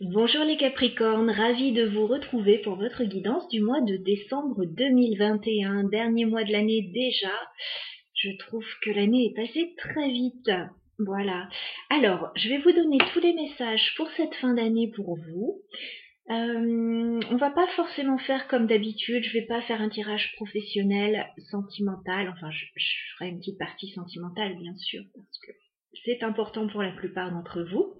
Bonjour les Capricornes, ravie de vous retrouver pour votre guidance du mois de décembre 2021, dernier mois de l'année déjà. Je trouve que l'année est passée très vite. Voilà. Alors, je vais vous donner tous les messages pour cette fin d'année pour vous. On va pas forcément faire comme d'habitude, je vais pas faire un tirage professionnel sentimental, enfin je ferai une petite partie sentimentale bien sûr, parce que c'est important pour la plupart d'entre vous.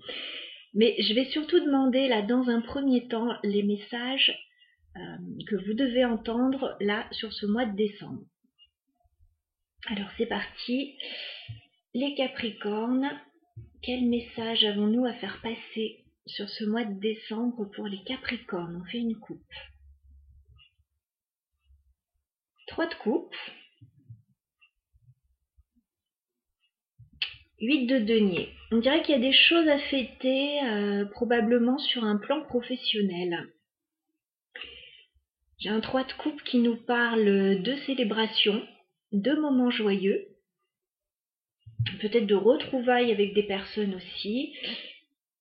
Mais je vais surtout demander là dans un premier temps les messages que vous devez entendre là sur ce mois de décembre. Alors c'est parti. Les Capricornes, quel message avons-nous à faire passer sur ce mois de décembre pour les Capricornes? On fait une coupe. 3 de coupe. 8 de denier. On dirait qu'il y a des choses à fêter, probablement sur un plan professionnel. J'ai un 3 de coupe qui nous parle de célébration, de moments joyeux, peut-être de retrouvailles avec des personnes aussi.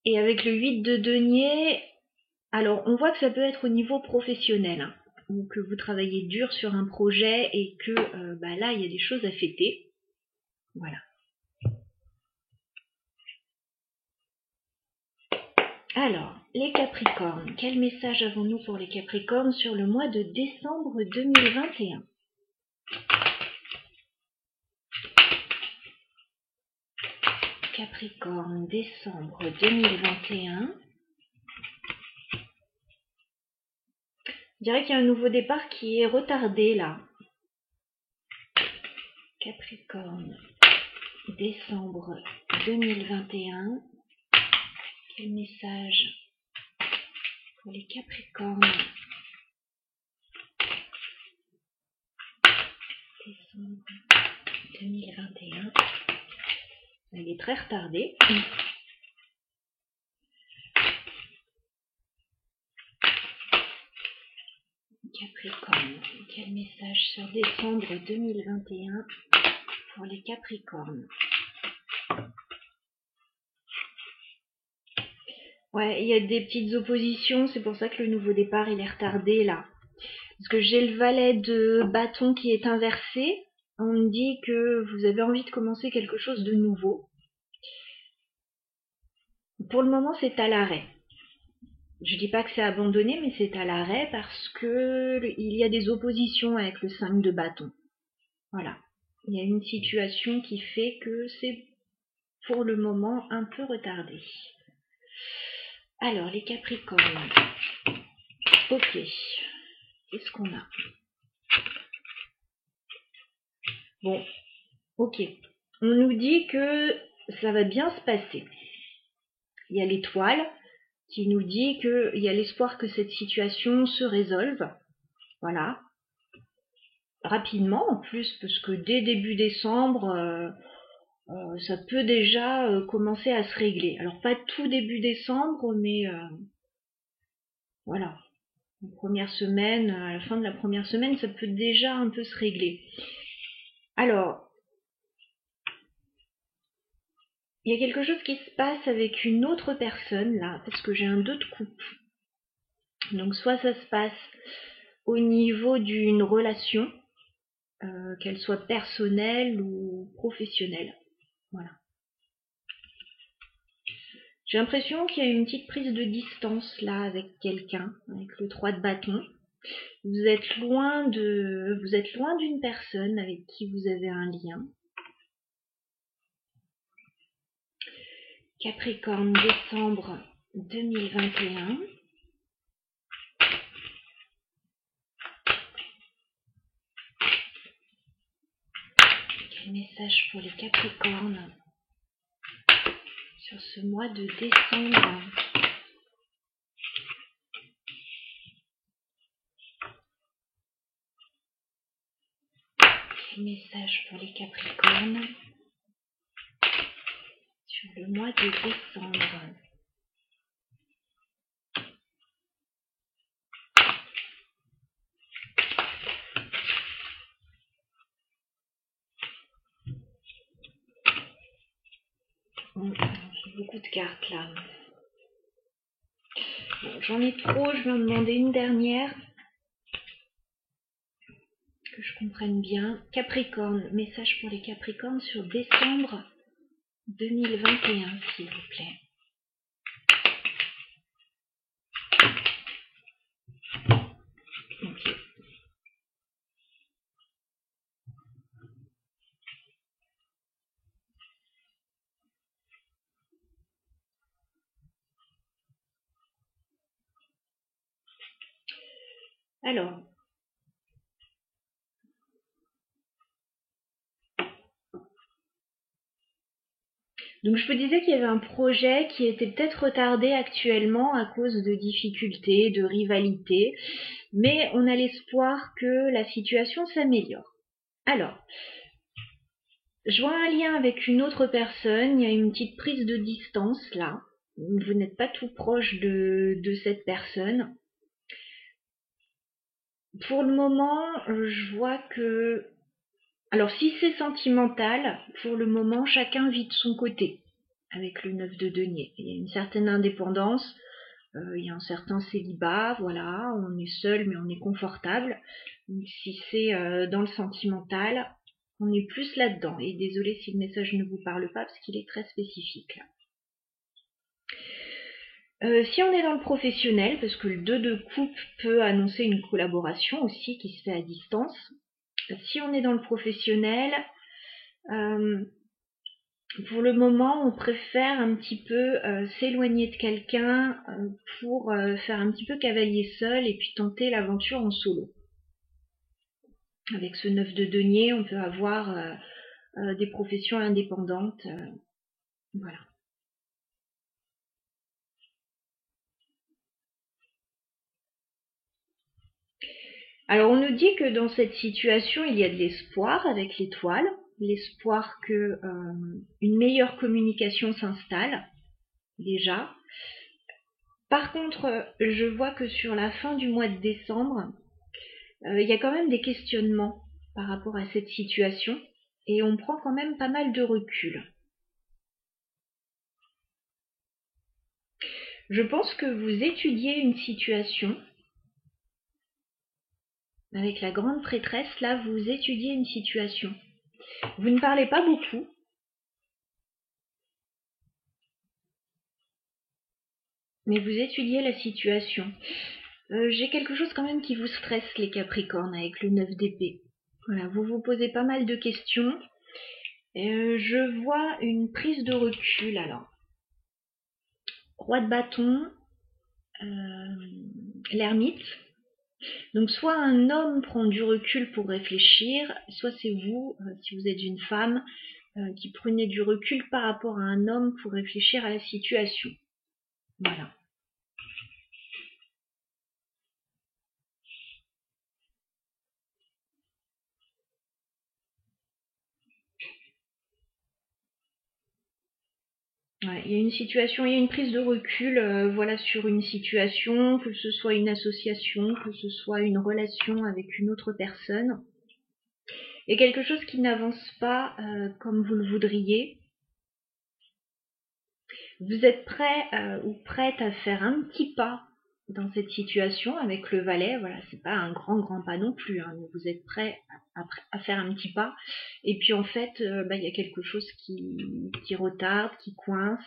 Et avec le 8 de denier, alors on voit que ça peut être au niveau professionnel, hein, ou que vous travaillez dur sur un projet et que là il y a des choses à fêter. Voilà. Alors, les Capricornes, quel message avons-nous pour les Capricornes sur le mois de décembre 2021? Capricorne, décembre 2021. Je dirais qu'il y a un nouveau départ qui est retardé là. Capricorne, décembre 2021. Quel message pour les Capricornes? Décembre 2021. Elle est très retardée. Capricorne, quel message sur décembre 2021 pour les Capricornes? Ouais, il y a des petites oppositions, c'est pour ça que le nouveau départ il est retardé là. Parce que j'ai le valet de bâton qui est inversé. On me dit que vous avez envie de commencer quelque chose de nouveau. Pour le moment, c'est à l'arrêt. Je dis pas que c'est abandonné, mais c'est à l'arrêt parce que il y a des oppositions avec le 5 de bâton. Voilà. Il y a une situation qui fait que c'est pour le moment un peu retardé. Alors, les Capricornes. Ok. Qu'est-ce qu'on a? Bon, ok. On nous dit que ça va bien se passer. Il y a l'étoile qui nous dit qu'il y a l'espoir que cette situation se résolve. Voilà. Rapidement en plus, parce que dès début décembre, ça peut déjà commencer à se régler. Alors pas tout début décembre, mais voilà. La première semaine, à la fin de la première semaine, ça peut déjà un peu se régler. Alors, il y a quelque chose qui se passe avec une autre personne là, parce que j'ai un 2 de coupe. Donc soit ça se passe au niveau d'une relation, qu'elle soit personnelle ou professionnelle. Voilà. J'ai l'impression qu'il y a une petite prise de distance là avec quelqu'un, avec le 3 de bâton. Vous êtes loin d'une personne avec qui vous avez un lien. Capricorne, décembre 2021. Quel message pour les Capricornes sur ce mois de décembre? Quel message pour les Capricornes sur le mois de décembre? J'ai beaucoup de cartes là. Bon, j'en ai trop, je vais en demander une dernière. Que je comprenne bien. Capricorne, message pour les Capricornes sur décembre 2021, s'il vous plaît. Ok. Alors, donc je vous disais qu'il y avait un projet qui était peut-être retardé actuellement à cause de difficultés, de rivalités, mais on a l'espoir que la situation s'améliore. Alors, je vois un lien avec une autre personne, il y a une petite prise de distance là. Vous n'êtes pas tout proche de cette personne. Pour le moment, je vois que... Alors si c'est sentimental, pour le moment, chacun vit de son côté avec le 9 de denier. Il y a une certaine indépendance, il y a un certain célibat, voilà, on est seul mais on est confortable. Donc si c'est dans le sentimental, on est plus là-dedans. Et désolé si le message ne vous parle pas parce qu'il est très spécifique là. Si on est dans le professionnel, parce que le 2 de coupe peut annoncer une collaboration aussi qui se fait à distance. Si on est dans le professionnel, pour le moment, on préfère un petit peu s'éloigner de quelqu'un pour faire un petit peu cavalier seul et puis tenter l'aventure en solo. Avec ce 9 de denier, on peut avoir des professions indépendantes. Voilà. Alors, on nous dit que dans cette situation, il y a de l'espoir avec l'étoile, l'espoir que une meilleure communication s'installe, déjà. Par contre, je vois que sur la fin du mois de décembre, il y a quand même des questionnements par rapport à cette situation et on prend quand même pas mal de recul. Je pense que vous étudiez une situation. Avec la grande prêtresse, là, vous étudiez une situation. Vous ne parlez pas beaucoup. Mais vous étudiez la situation. J'ai quelque chose quand même qui vous stresse, les Capricornes, avec le 9 d'épée. Voilà, vous vous posez pas mal de questions. Je vois une prise de recul, alors. Roi de bâton, l'ermite. Donc soit un homme prend du recul pour réfléchir, soit c'est vous, si vous êtes une femme, qui prenez du recul par rapport à un homme pour réfléchir à la situation. Voilà. Ouais, il y a une situation, il y a une prise de recul, voilà, sur une situation, que ce soit une association, que ce soit une relation avec une autre personne. Il y a quelque chose qui n'avance pas comme vous le voudriez. Vous êtes prêt ou prête à faire un petit pas dans cette situation avec le valet. Voilà, c'est pas un grand pas non plus, hein, mais vous êtes prêt à faire un petit pas. Et puis en fait, il y a quelque chose qui retarde, qui coince.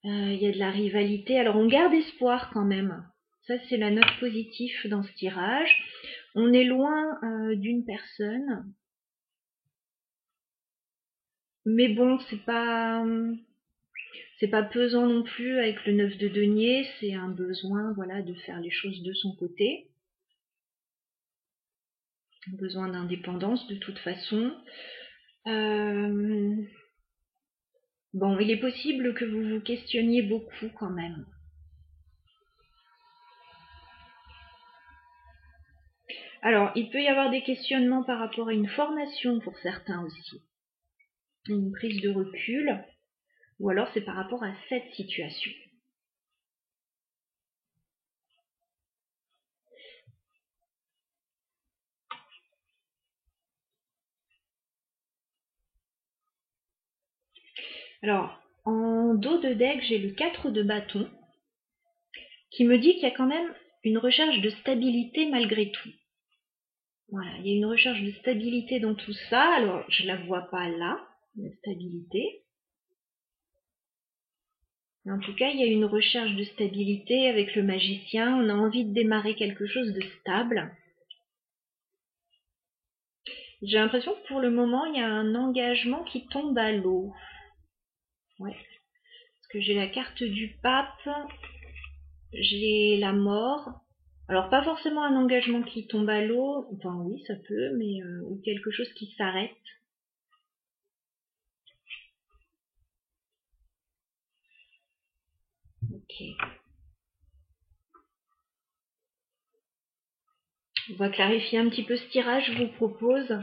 Il y a de la rivalité. Alors on garde espoir quand même. Ça, c'est la note positive dans ce tirage. On est loin d'une personne. Mais bon, c'est pas pesant non plus avec le 9 de denier. C'est un besoin, voilà, de faire les choses de son côté. Un besoin d'indépendance de toute façon. Bon, il est possible que vous vous questionniez beaucoup quand même. Alors, il peut y avoir des questionnements par rapport à une formation pour certains aussi. Une prise de recul, ou alors c'est par rapport à cette situation. Alors, en dos de deck, j'ai le 4 de bâton. qui me dit qu'il y a quand même une recherche de stabilité malgré tout. Voilà, il y a une recherche de stabilité dans tout ça. Alors, je la vois pas là, la stabilité. Mais en tout cas, il y a une recherche de stabilité avec le magicien. On a envie de démarrer quelque chose de stable. J'ai l'impression que pour le moment, il y a un engagement qui tombe à l'eau. Ouais. Parce que j'ai la carte du pape, j'ai la mort. Alors pas forcément un engagement qui tombe à l'eau, enfin oui ça peut, mais ou quelque chose qui s'arrête. Ok. On va clarifier un petit peu ce tirage, je vous propose.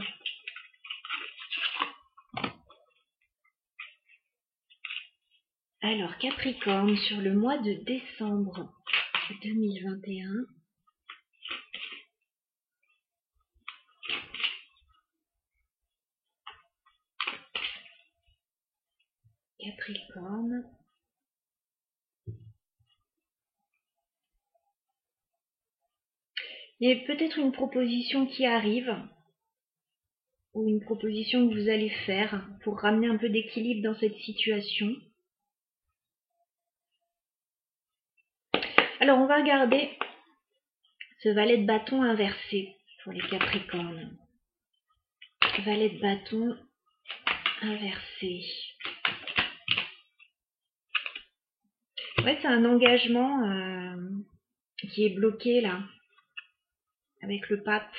Alors Capricorne, sur le mois de décembre 2021. Capricorne. Il y a peut-être une proposition qui arrive, ou une proposition que vous allez faire pour ramener un peu d'équilibre dans cette situation. Alors on va regarder ce valet de bâton inversé pour les Capricornes. Valet de bâton inversé. Ouais, c'est un engagement qui est bloqué là, avec le pape.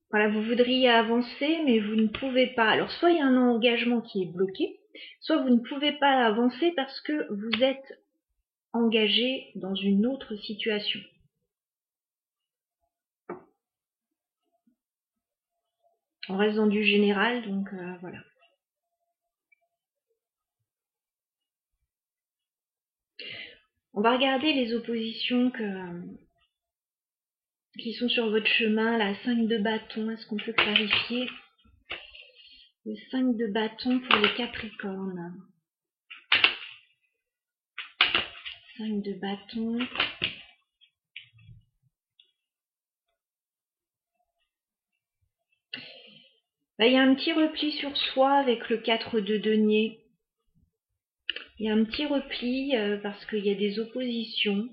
Voilà, vous voudriez avancer, mais vous ne pouvez pas. Alors, soit il y a un engagement qui est bloqué, soit vous ne pouvez pas avancer parce que vous êtes engagé dans une autre situation. On reste dans du général, donc voilà. On va regarder les oppositions qui sont sur votre chemin. La 5 de bâton, est-ce qu'on peut clarifier? Le 5 de bâton pour les Capricornes. 5 de bâton. Il y a un petit repli sur soi avec le 4 de denier. Il y a un petit repli parce qu'il y a des oppositions.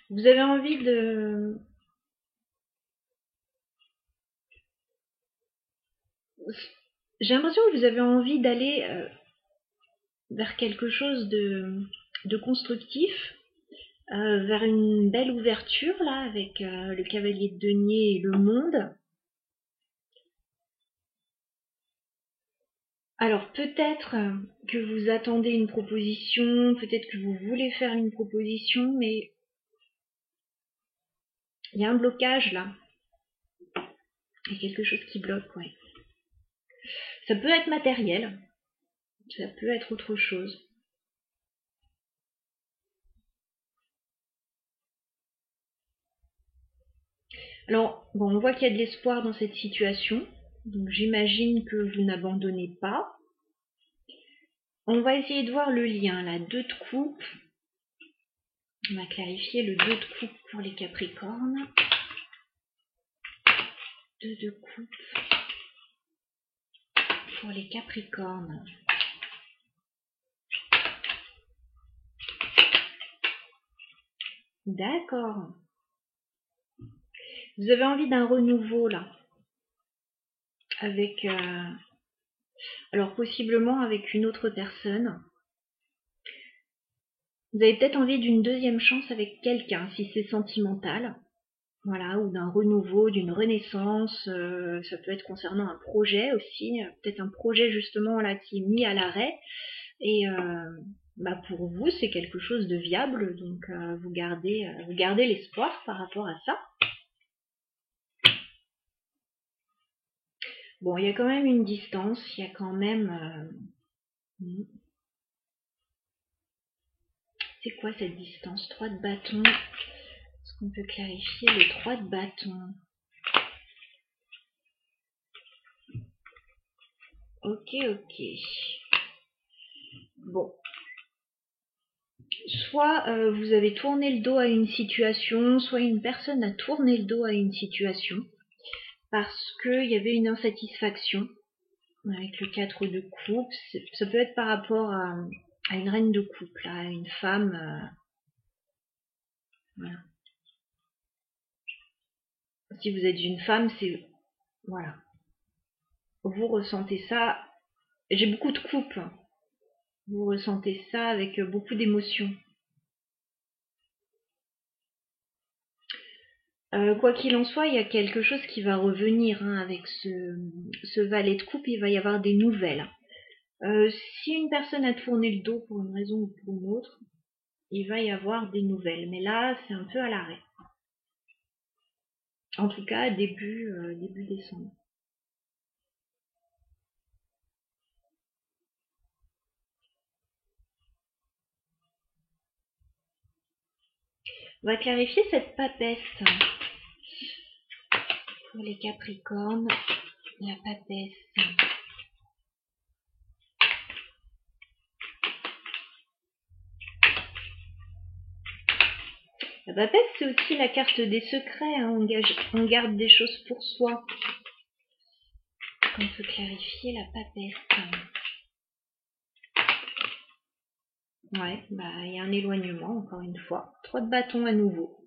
Vous avez envie de... J'ai l'impression que vous avez envie d'aller vers quelque chose de constructif, vers une belle ouverture là avec le cavalier de denier et le monde. Alors peut-être que vous attendez une proposition, peut-être que vous voulez faire une proposition, mais il y a un blocage là. Il y a quelque chose qui bloque, ouais. Ça peut être matériel, ça peut être autre chose. Alors, bon, on voit qu'il y a de l'espoir dans cette situation, donc j'imagine que vous n'abandonnez pas. On va essayer de voir le lien, là, 2 de coupe. On va clarifier le 2 de coupe pour les Capricornes. 2 de coupe pour les Capricornes. D'accord. Vous avez envie d'un renouveau, là. Avec... alors, possiblement avec une autre personne. Vous avez peut-être envie d'une deuxième chance avec quelqu'un, si c'est sentimental. Voilà, ou d'un renouveau, d'une renaissance. Ça peut être concernant un projet aussi. Peut-être un projet justement là qui est mis à l'arrêt. Et pour vous, c'est quelque chose de viable. Donc vous gardez l'espoir par rapport à ça. Bon, il y a quand même une distance. Il y a quand même... C'est quoi cette distance? 3 de bâton. Est-ce qu'on peut clarifier le 3 de bâton? Ok, ok. Bon. Soit vous avez tourné le dos à une situation, soit une personne a tourné le dos à une situation parce qu'il y avait une insatisfaction avec le 4 de coupe. Ça peut être par rapport à une reine de coupe, à une femme. Voilà. Si vous êtes une femme, c'est... Voilà. Vous ressentez ça. J'ai beaucoup de coupes. Vous ressentez ça avec beaucoup d'émotions. Quoi qu'il en soit, il y a quelque chose qui va revenir avec ce valet de coupe. Il va y avoir des nouvelles. Si une personne a tourné le dos pour une raison ou pour une autre, il va y avoir des nouvelles. Mais là, c'est un peu à l'arrêt. En tout cas, début décembre. On va clarifier cette papesse. Pour les Capricornes, la papesse. La papesse, c'est aussi la carte des secrets. Hein. On garde des choses pour soi. On peut clarifier la papesse. Ouais, bah il y a un éloignement, encore une fois. 3 de bâton à nouveau.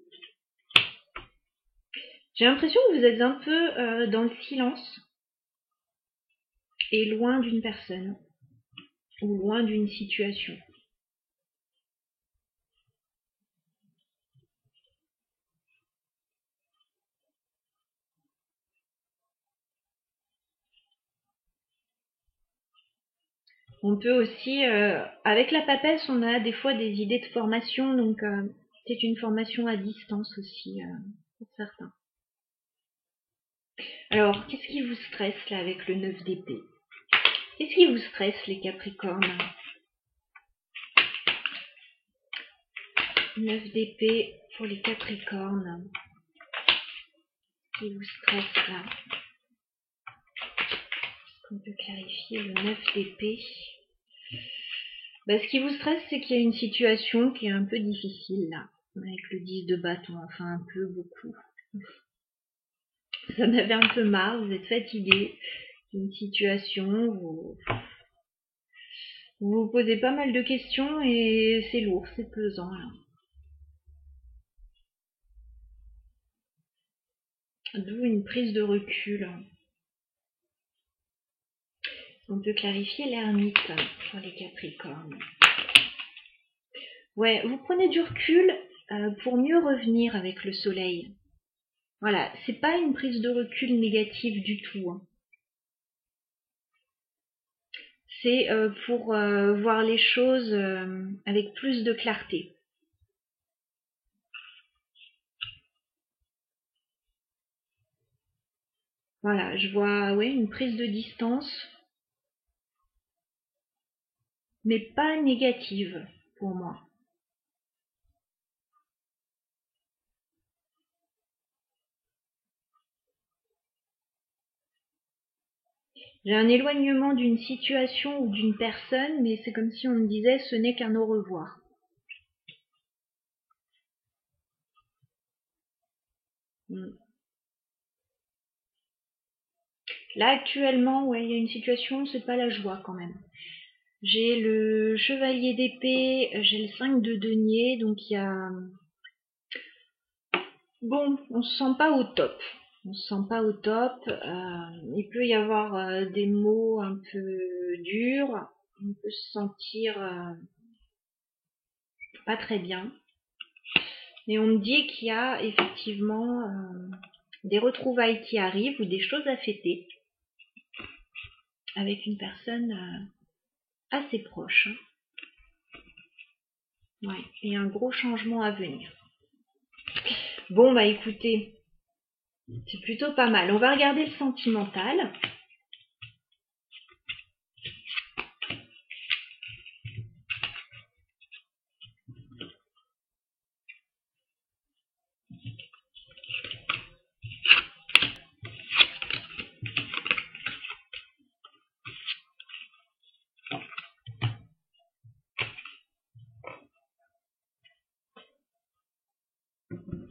J'ai l'impression que vous êtes un peu dans le silence et loin d'une personne ou loin d'une situation. On peut aussi, avec la papesse, on a des fois des idées de formation, donc c'est une formation à distance aussi pour certains. Alors, qu'est-ce qui vous stresse là avec le 9 d'épée? Qu'est-ce qui vous stresse les Capricornes? 9 d'épée pour les Capricornes. Qu'est-ce qui vous stresse là? Est-ce qu'on peut clarifier le 9 d'épée? Ce qui vous stresse, c'est qu'il y a une situation qui est un peu difficile là, avec le 10 de bâton, enfin un peu, beaucoup. Vous en avez un peu marre, vous êtes fatigué d'une situation, vous vous posez pas mal de questions et c'est lourd, c'est pesant là. D'où une prise de recul. On peut clarifier l'ermite pour les Capricornes. Ouais, vous prenez du recul pour mieux revenir avec le soleil. Voilà, c'est pas une prise de recul négative du tout. Hein. C'est pour voir les choses avec plus de clarté. Voilà, je vois une prise de distance, mais pas négative pour moi. J'ai un éloignement d'une situation ou d'une personne, mais c'est comme si on me disait ce n'est qu'un au revoir. Là actuellement, il y a une situation, c'est pas la joie quand même. J'ai le chevalier d'épée, j'ai le 5 de denier, donc il y a... Bon, on se sent pas au top. On se sent pas au top. Il peut y avoir des mots un peu durs. On peut se sentir pas très bien. Mais on me dit qu'il y a effectivement des retrouvailles qui arrivent ou des choses à fêter avec une personne assez proche. Ouais, et un gros changement à venir. Bon, bah écoutez, c'est plutôt pas mal. On va regarder le sentimental.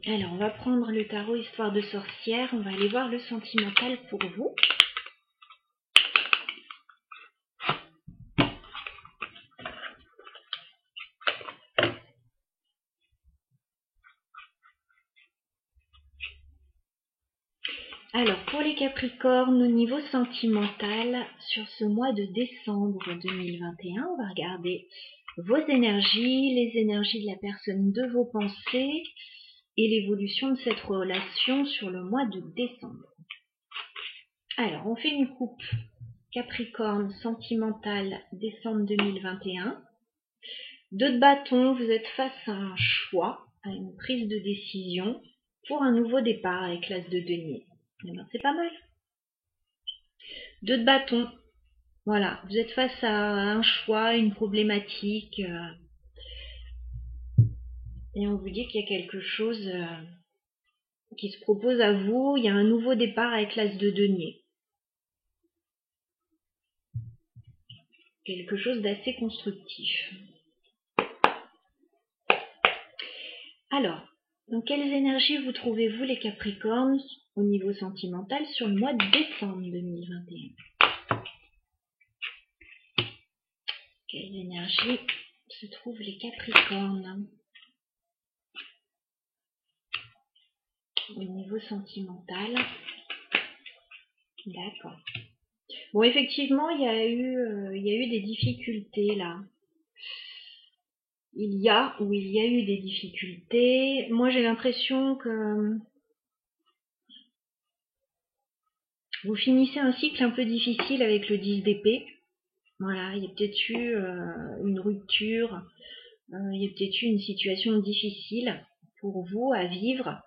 Alors, on va prendre le tarot Histoire de sorcière. On va aller voir le sentimental pour vous. Alors, pour les Capricornes, au niveau sentimental, sur ce mois de décembre 2021, on va regarder vos énergies, les énergies de la personne de vos pensées et l'évolution de cette relation sur le mois de décembre. Alors, on fait une coupe Capricorne sentimentale décembre 2021. 2 de bâton, vous êtes face à un choix, à une prise de décision pour un nouveau départ avec l'as de denier. Eh ben, c'est pas mal. 2 de bâton, voilà, vous êtes face à un choix, une problématique, et on vous dit qu'il y a quelque chose qui se propose à vous, il y a un nouveau départ avec l'as de denier. Quelque chose d'assez constructif. Alors, dans quelles énergies vous trouvez-vous les Capricornes au niveau sentimental sur le mois de décembre 2021? Quelles énergies se trouvent les Capricornes au niveau sentimental? D'accord. Bon, effectivement, il y a eu des difficultés là. Il y a eu des difficultés. Moi, j'ai l'impression que vous finissez un cycle un peu difficile avec le 10 d'épée. Voilà, il y a peut-être eu une rupture, il y a peut-être eu une situation difficile pour vous à vivre.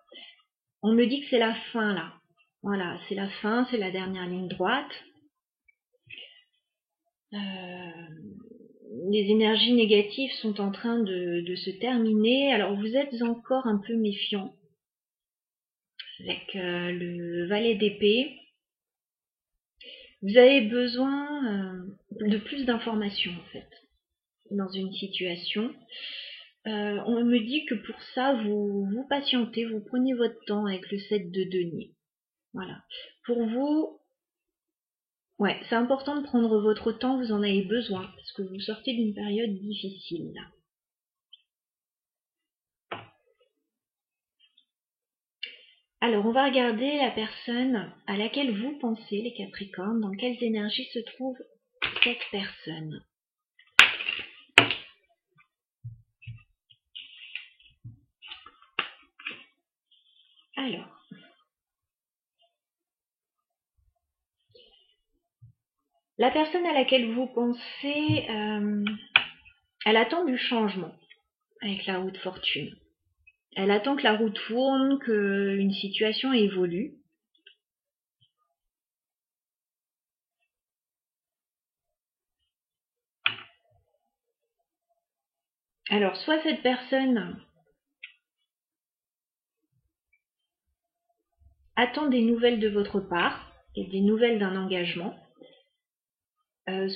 On me dit que c'est la fin là. Voilà, c'est la fin, c'est la dernière ligne droite. Les énergies négatives sont en train de se terminer. Alors vous êtes encore un peu méfiant avec le valet d'épée. Vous avez besoin de plus d'informations en fait dans une situation. On me dit que pour ça vous patientez, vous prenez votre temps avec le 7 de denier. Voilà. Pour vous, ouais, c'est important de prendre votre temps, vous en avez besoin parce que vous sortez d'une période difficile là. Alors, on va regarder la personne à laquelle vous pensez, les Capricornes, dans quelles énergies se trouve cette personne. Alors, la personne à laquelle vous pensez, elle attend du changement avec la roue de fortune. Elle attend que la roue tourne, qu'une situation évolue. Alors, soit cette personne attend des nouvelles de votre part et des nouvelles d'un engagement,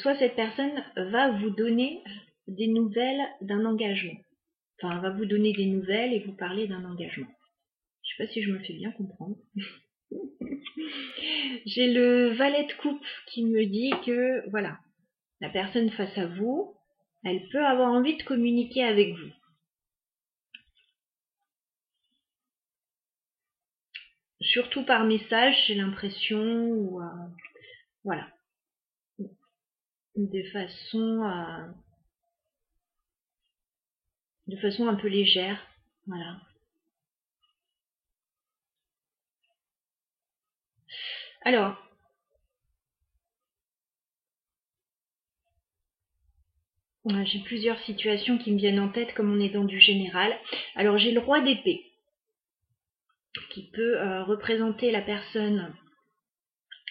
soit cette personne va vous donner des nouvelles d'un engagement. Enfin, va vous donner des nouvelles et vous parler d'un engagement. Je sais pas si je me fais bien comprendre. J'ai le valet de coupe qui me dit que, voilà, la personne face à vous, elle peut avoir envie de communiquer avec vous. Surtout par message, j'ai l'impression, ou voilà, de façon un peu légère, voilà. Alors, j'ai plusieurs situations qui me viennent en tête comme on est dans du général. Alors, j'ai le roi d'épée qui peut représenter la personne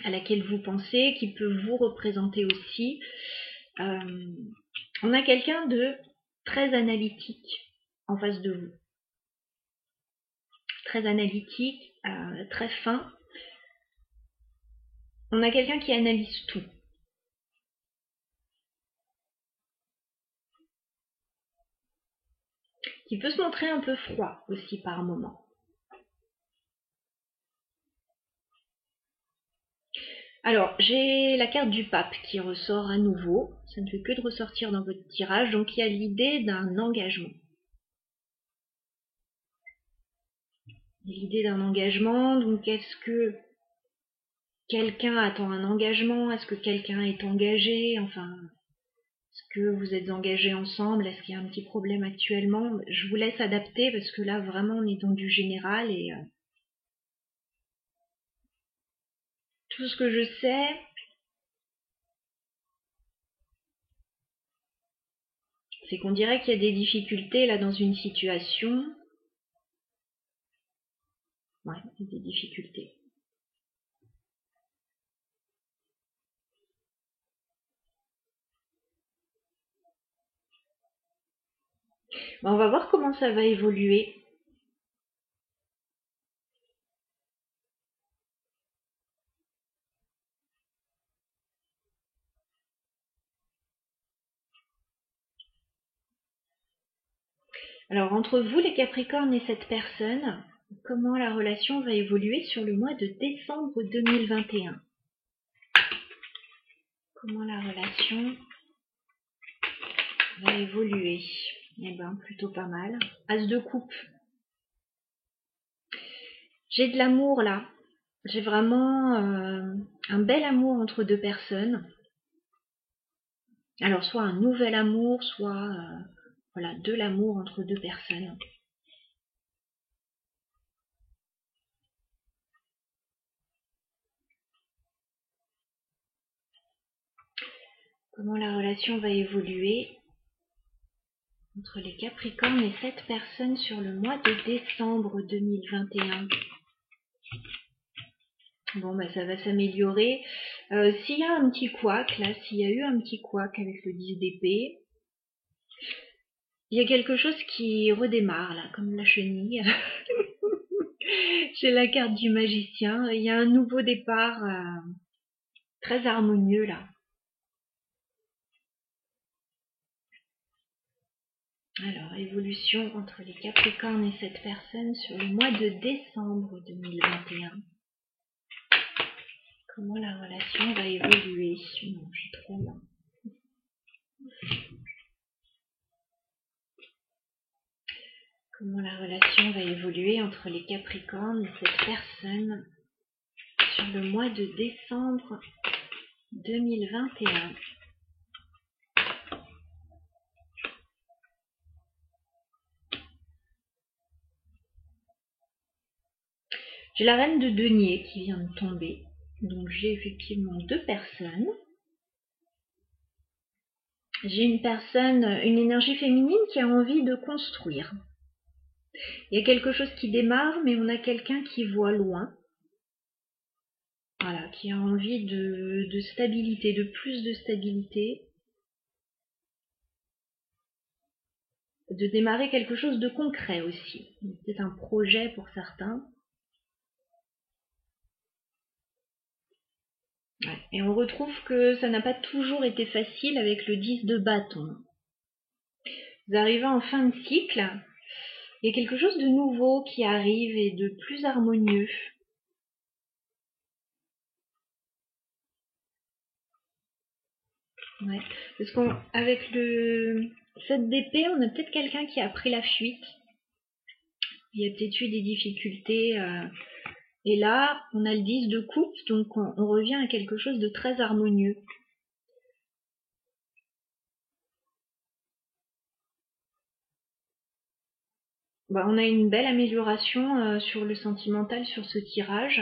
à laquelle vous pensez, qui peut vous représenter aussi. On a quelqu'un de très analytique en face de vous. Très analytique, très fin. On a quelqu'un qui analyse tout. Qui peut se montrer un peu froid aussi par moment. Alors, j'ai la carte du pape qui ressort à nouveau. Ça ne fait que de ressortir dans votre tirage. Donc, il y a l'idée d'un engagement. L'idée d'un engagement. Donc, est-ce que quelqu'un attend un engagement? Est-ce que quelqu'un est engagé? Enfin, est-ce que vous êtes engagés ensemble? Est-ce qu'il y a un petit problème actuellement? Je vous laisse adapter parce que là, vraiment, on est dans du général et tout ce que je sais, c'est qu'on dirait qu'il y a des difficultés là dans une situation. Ouais, des difficultés. Bon, on va voir comment ça va évoluer. Alors, entre vous, les Capricornes, et cette personne, comment la relation va évoluer sur le mois de décembre 2021? Comment la relation va évoluer? Eh ben, plutôt pas mal. As de coupe. J'ai de l'amour là. J'ai vraiment un bel amour entre deux personnes. Alors, soit un nouvel amour, soit voilà, de l'amour entre deux personnes. Comment la relation va évoluer entre les Capricornes et cette personne sur le mois de décembre 2021? Bon, bah ça va s'améliorer. S'il y a un petit couac, là, s'il y a eu un petit couac avec le 10 d'épée, il y a quelque chose qui redémarre, là, comme la chenille. J'ai la carte du magicien. Il y a un nouveau départ très harmonieux, là. Alors, évolution entre les Capricornes et cette personne sur le mois de décembre 2021. Comment la relation va évoluer? Non, j'ai trop là. Comment la relation va évoluer entre les Capricornes et cette personne sur le mois de décembre 2021? J'ai la reine de denier qui vient de tomber. Donc j'ai effectivement deux personnes. J'ai une personne, une énergie féminine qui a envie de construire. Il y a quelque chose qui démarre, mais on a quelqu'un qui voit loin. Voilà, qui a envie de stabilité, de plus de stabilité. De démarrer quelque chose de concret aussi. Peut-être un projet pour certains. Ouais. Et on retrouve que ça n'a pas toujours été facile avec le 10 de bâton. Vous arrivez en fin de cycle, il y a quelque chose de nouveau qui arrive et de plus harmonieux. Ouais. Parce qu'avec le 7 d'épée, on a peut-être quelqu'un qui a pris la fuite. Il y a peut-être eu des difficultés. Et là, on a le 10 de coupe, donc on revient à quelque chose de très harmonieux. Bah, on a une belle amélioration sur le sentimental sur ce tirage.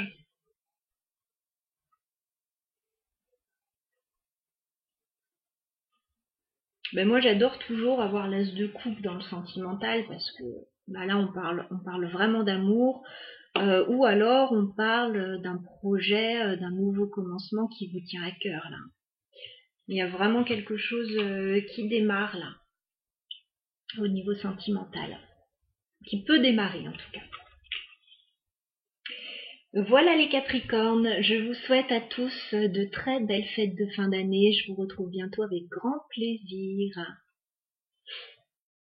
Ben moi j'adore toujours avoir l'as de coupe dans le sentimental parce que bah là on parle vraiment d'amour ou alors on parle d'un projet, d'un nouveau commencement qui vous tient à cœur là. Il y a vraiment quelque chose qui démarre là au niveau sentimental, qui peut démarrer en tout cas. Voilà les Capricornes, je vous souhaite à tous de très belles fêtes de fin d'année. Je vous retrouve bientôt avec grand plaisir.